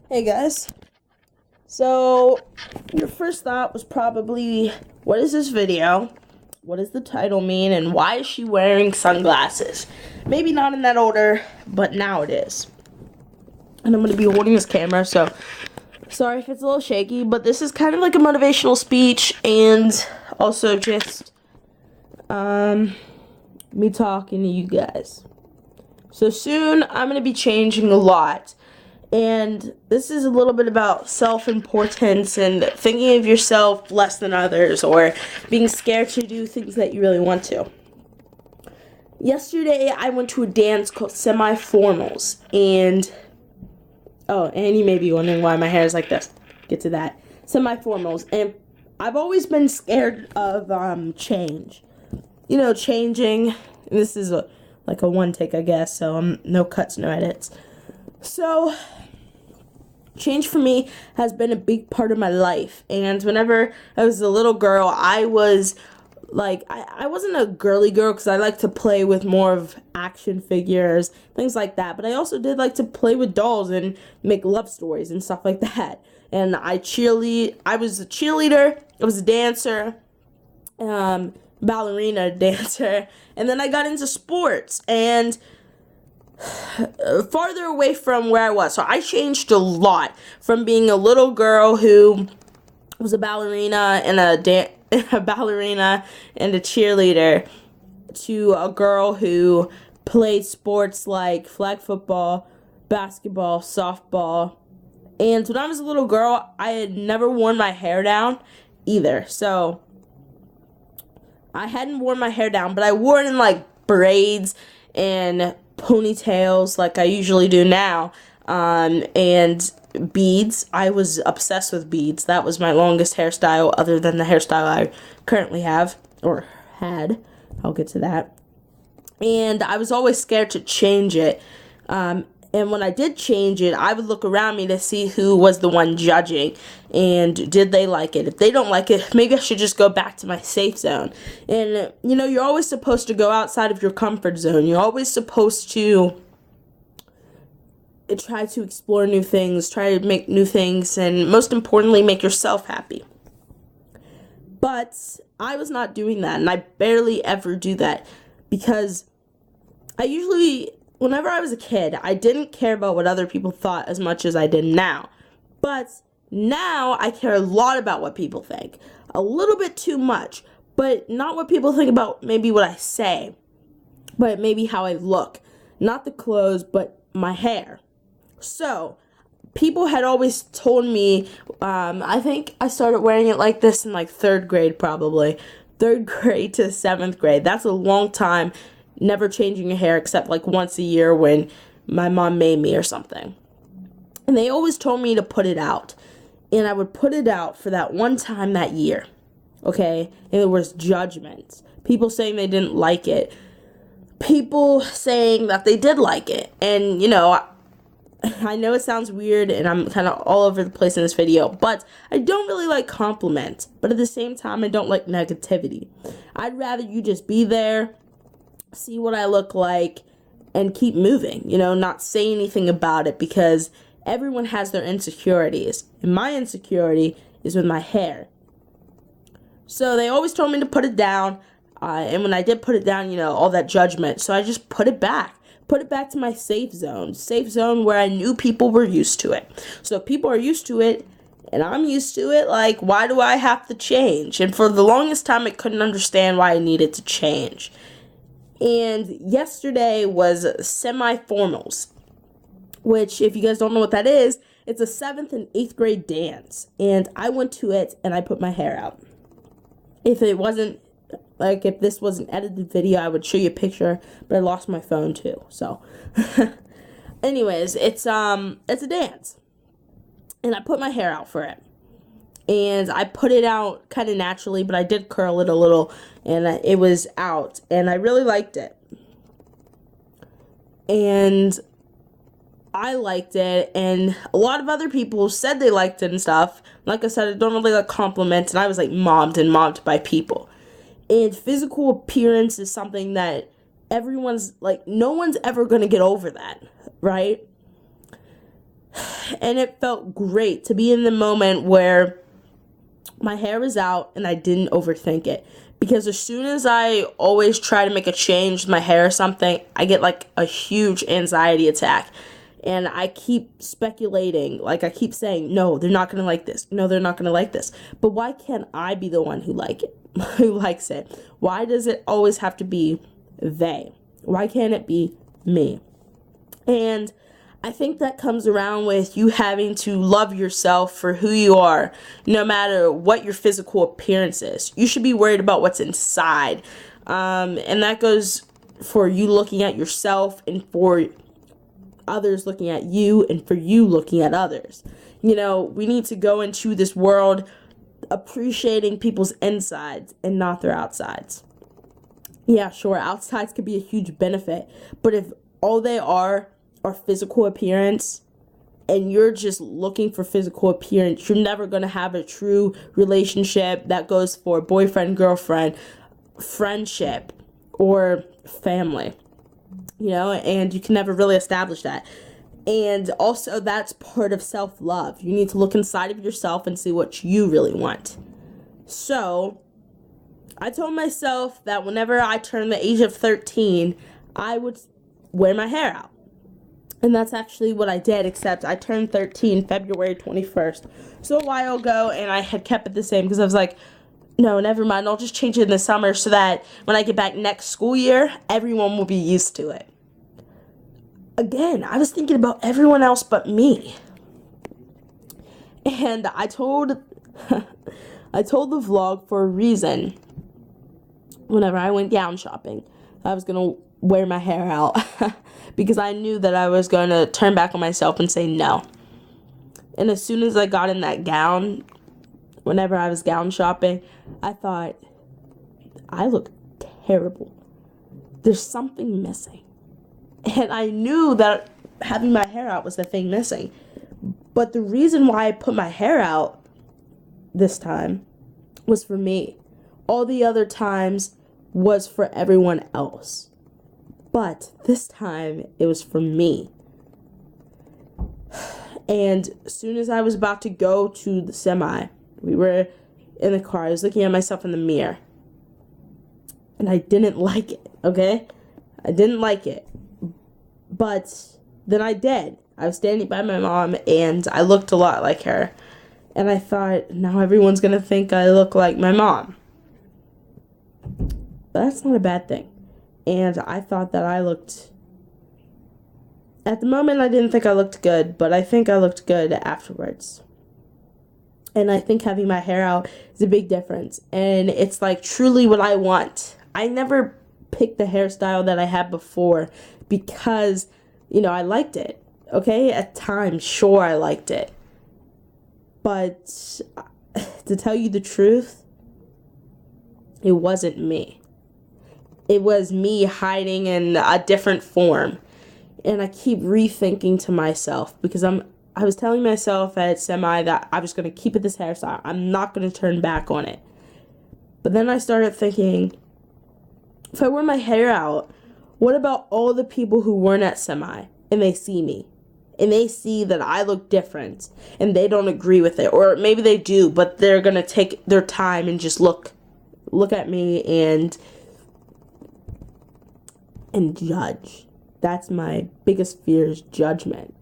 Hey guys. So, your first thought was probably, what is this video? What does the title mean? And why is she wearing sunglasses? Maybe not in that order, but now it is. And I'm going to be holding this camera, so sorry if it's a little shaky, but this is kind of like a motivational speech and also just me talking to you guys. So soon I'm going to be changing a lot. And this is a little bit about self-importance and thinking of yourself less than others, or being scared to do things that you really want to. Yesterday, I went to a dance called Semi-Formals, and you may be wondering why my hair is like this. Get to that. Semi-Formals, and I've always been scared of change. You know, changing. This is like a one take, I guess, so no cuts, no edits. So, change for me has been a big part of my life. And whenever I was a little girl, I was like, I wasn't a girly girl because I like to play with more of action figures, things like that. But I also did like to play with dolls and make love stories and stuff like that. And I was a cheerleader, I was a dancer, ballerina dancer. And then I got into sports and farther away from where I was. So I changed a lot from being a little girl who was a ballerina and a ballerina and a cheerleader to a girl who played sports like flag football, basketball, softball. And when I was a little girl, I had never worn my hair down either. So I hadn't worn my hair down, but I wore it in like braids and ponytails like I usually do now, and beads. I was obsessed with beads. That was my longest hairstyle other than the hairstyle I currently have, or had. I'll get to that. And I was always scared to change it. And when I did change it, I would look around me to see who was the one judging and did they like it. If they don't like it, maybe I should just go back to my safe zone. And, you know, you're always supposed to go outside of your comfort zone. You're always supposed to try to explore new things, try to make new things, and most importantly, make yourself happy. But I was not doing that, and I barely ever do that because whenever I was a kid, I didn't care about what other people thought as much as I did now. But now I care a lot about what people think. A little bit too much, but not what people think about maybe what I say, but maybe how I look. Not the clothes, but my hair. So, people had always told me, I think I started wearing it like this in like 3rd grade probably. 3rd grade to 7th grade. That's a long time. Never changing your hair except like once a year when my mom made me or something. And they always told me to put it out. And I would put it out for that one time that year. Okay? And there was judgments. People saying they didn't like it. People saying that they did like it. And, you know, I know it sounds weird and I'm kind of all over the place in this video, but I don't really like compliments. But at the same time, I don't like negativity. I'd rather you just be there, see what I look like, and keep moving, you know, not say anything about it because everyone has their insecurities. And my insecurity is with my hair. So they always told me to put it down. And when I did put it down, you know, all that judgment. So I just put it back. Put it back to my safe zone. Safe zone where I knew people were used to it. So if people are used to it, and I'm used to it, like, why do I have to change? And for the longest time, I couldn't understand why I needed to change. And yesterday was Semi-Formals, which, if you guys don't know what that is, it's a 7th and 8th grade dance. And I went to it, and I put my hair out. If this was an edited video, I would show you a picture, but I lost my phone too, so. Anyways, it's a dance. And I put my hair out for it. And I put it out kind of naturally, but I did curl it a little, and it was out, and I really liked it. And I liked it, and a lot of other people said they liked it and stuff. Like I said, I don't really like compliments, and I was like mobbed by people. And physical appearance is something that everyone's like, no one's ever gonna get over that, right? And it felt great to be in the moment where my hair was out and I didn't overthink it. Because as soon as I always try to make a change with my hair or something, I get like a huge anxiety attack. And I keep speculating, like I keep saying, no, they're not going to like this. No, they're not going to like this. But why can't I be the one who who likes it? Why does it always have to be they? Why can't it be me? And I think that comes around with you having to love yourself for who you are, no matter what your physical appearance is. You should be worried about what's inside. And that goes for you looking at yourself and for others looking at you and for you looking at others. You know, we need to go into this world appreciating people's insides and not their outsides. Yeah, sure, outsides could be a huge benefit, but if all they are physical appearance and you're just looking for physical appearance, you're never going to have a true relationship that goes for boyfriend, girlfriend, friendship, or family. You know, and you can never really establish that. And also, that's part of self-love. You need to look inside of yourself and see what you really want. So, I told myself that whenever I turned the age of 13, I would wear my hair out. And that's actually what I did, except I turned 13 February 21st. So a while ago, and I had kept it the same because I was like, no, never mind. I'll just change it in the summer so that when I get back next school year, everyone will be used to it. Again, I was thinking about everyone else but me. And I told the vlog for a reason. Whenever I went gown shopping, I was going to wear my hair out because I knew that I was going to turn back on myself and say no. And as soon as I got in that gown, whenever I was gown shopping, I thought, I look terrible. There's something missing. And I knew that having my hair out was the thing missing. But the reason why I put my hair out this time was for me. All the other times was for everyone else. But this time, it was for me. And as soon as I was about to go to the semi, we were in the car, I was looking at myself in the mirror. And I didn't like it, okay? I didn't like it. But then I did. I was standing by my mom, and I looked a lot like her. And I thought, now everyone's going to think I look like my mom. But that's not a bad thing. And I thought that I looked... At the moment, I didn't think I looked good, but I think I looked good afterwards. And I think having my hair out is a big difference. And it's like truly what I want. I never picked the hairstyle that I had before because, you know, I liked it. Okay? At times, sure, I liked it. But to tell you the truth, it wasn't me. It was me hiding in a different form. And I keep rethinking to myself because I was telling myself at semi that I was going to keep it this hairstyle. I'm not going to turn back on it. But then I started thinking, if I wear my hair out, what about all the people who weren't at semi and they see me? And they see that I look different and they don't agree with it. Or maybe they do, but they're going to take their time and just look at me and judge. That's my biggest fear, is judgment.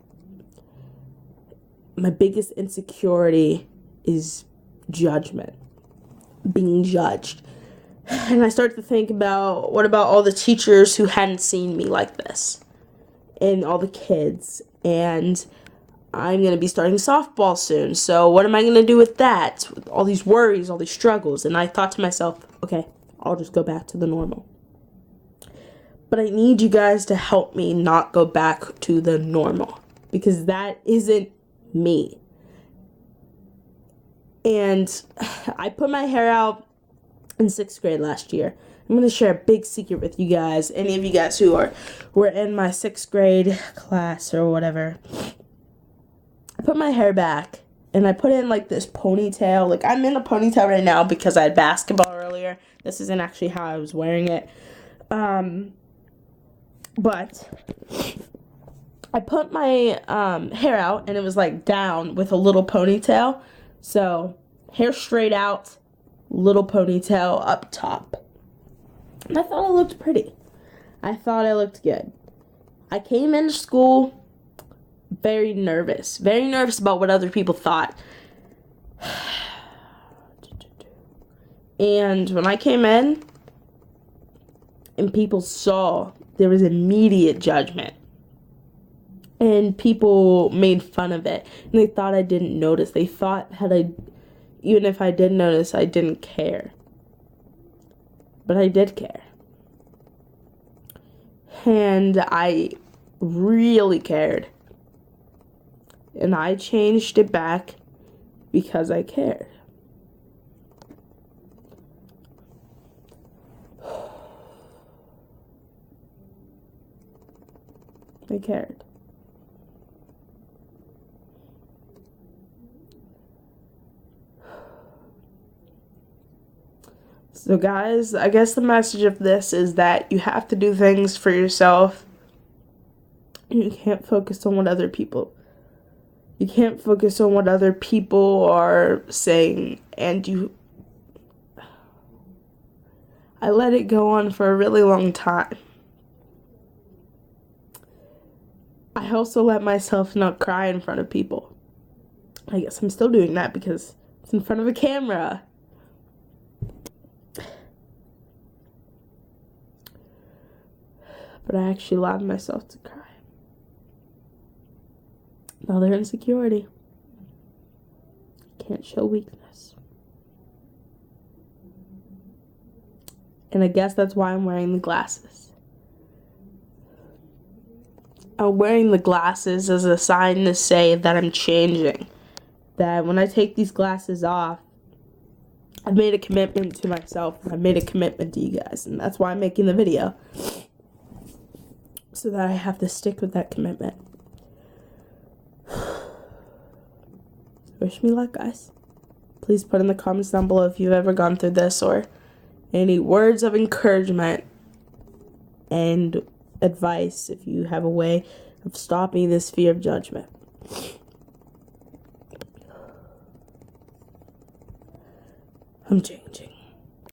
My biggest insecurity is judgment. Being judged. And I started to think about, what about all the teachers who hadn't seen me like this? And all the kids. And I'm going to be starting softball soon. So what am I going to do with that? With all these worries, all these struggles. And I thought to myself, okay, I'll just go back to the normal. But I need you guys to help me not go back to the normal. Because that isn't me. And I put my hair out in 6th grade last year. I'm going to share a big secret with you guys. Any of you guys who were in my 6th grade class or whatever. I put my hair back. And I put in like this ponytail. Like I'm in a ponytail right now because I had basketball earlier. This isn't actually how I was wearing it. But I put my hair out, and it was like down with a little ponytail. So hair straight out, little ponytail up top. And I thought I looked pretty. I thought I looked good. I came into school very nervous about what other people thought. And when I came in and people saw, there was immediate judgment. And people made fun of it. And they thought I didn't notice. They thought even if I did notice, I didn't care. But I did care. And I really cared. And I changed it back because I cared. I cared. So guys, I guess the message of this is that you have to do things for yourself. You can't focus on what other people are saying, and I let it go on for a really long time. I also let myself not cry in front of people. I guess I'm still doing that because it's in front of a camera. But I actually allowed myself to cry. Another insecurity. Can't show weakness. And I guess that's why I'm wearing the glasses. I'm wearing the glasses as a sign to say that I'm changing. That when I take these glasses off, I've made a commitment to myself. I've made a commitment to you guys. And that's why I'm making the video. So that I have to stick with that commitment. Wish me luck, guys. Please put in the comments down below if you've ever gone through this or any words of encouragement and advice if you have a way of stopping this fear of judgment. I'm changing.